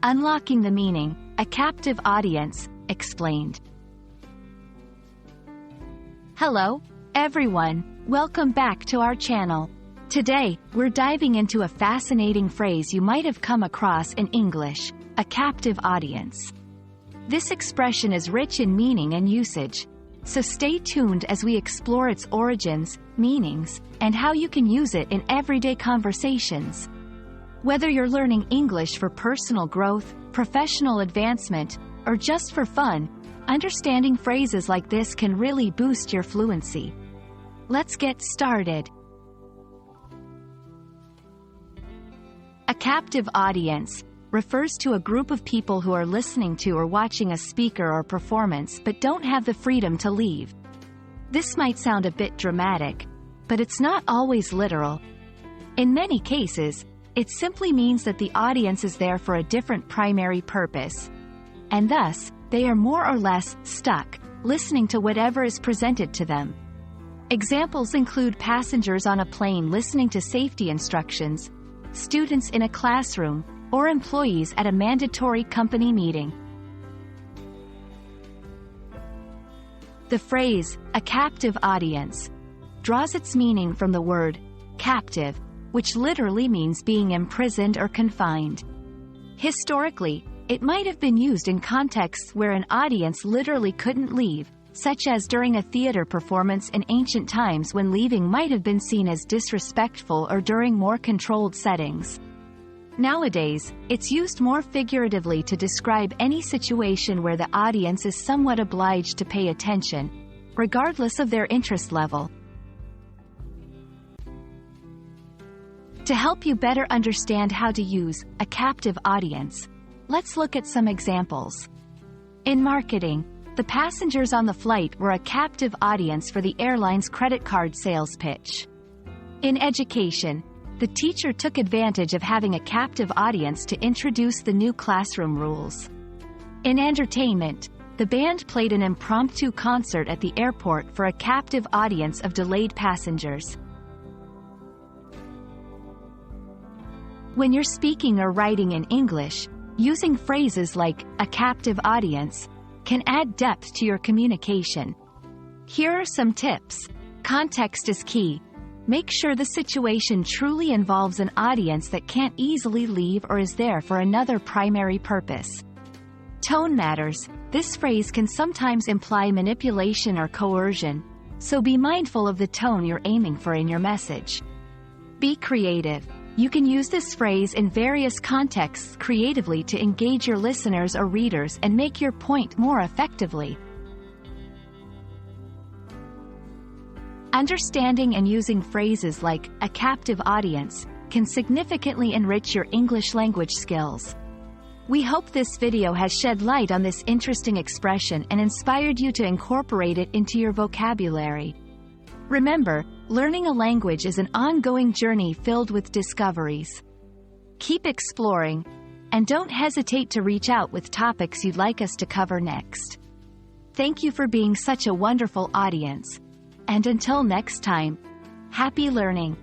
Unlocking the meaning, a captive audience, explained. Hello, everyone, welcome back to our channel. Today, we're diving into a fascinating phrase you might have come across in English, a captive audience. This expression is rich in meaning and usage, so stay tuned as we explore its origins, meanings, and how you can use it in everyday conversations. Whether you're learning English for personal growth, professional advancement, or just for fun, understanding phrases like this can really boost your fluency. Let's get started. A captive audience refers to a group of people who are listening to or watching a speaker or performance but don't have the freedom to leave. This might sound a bit dramatic, but it's not always literal. In many cases, it simply means that the audience is there for a different primary purpose, and thus, they are more or less stuck, listening to whatever is presented to them. Examples include passengers on a plane listening to safety instructions, students in a classroom, or employees at a mandatory company meeting. The phrase, a captive audience, draws its meaning from the word captive, which literally means being imprisoned or confined. Historically, it might have been used in contexts where an audience literally couldn't leave, such as during a theater performance in ancient times when leaving might have been seen as disrespectful, or during more controlled settings. Nowadays, it's used more figuratively to describe any situation where the audience is somewhat obliged to pay attention, regardless of their interest level. To help you better understand how to use a captive audience, let's look at some examples. In marketing, the passengers on the flight were a captive audience for the airline's credit card sales pitch. In education, the teacher took advantage of having a captive audience to introduce the new classroom rules. In entertainment, the band played an impromptu concert at the airport for a captive audience of delayed passengers. When you're speaking or writing in English, using phrases like a captive audience can add depth to your communication. Here are some tips. Context is key. Make sure the situation truly involves an audience that can't easily leave or is there for another primary purpose. Tone matters. This phrase can sometimes imply manipulation or coercion, so be mindful of the tone you're aiming for in your message. Be creative. You can use this phrase in various contexts creatively to engage your listeners or readers and make your point more effectively. Understanding and using phrases like a captive audience can significantly enrich your English language skills. We hope this video has shed light on this interesting expression and inspired you to incorporate it into your vocabulary. Remember, learning a language is an ongoing journey filled with discoveries. Keep exploring, and don't hesitate to reach out with topics you'd like us to cover next. Thank you for being such a wonderful audience. And until next time, happy learning!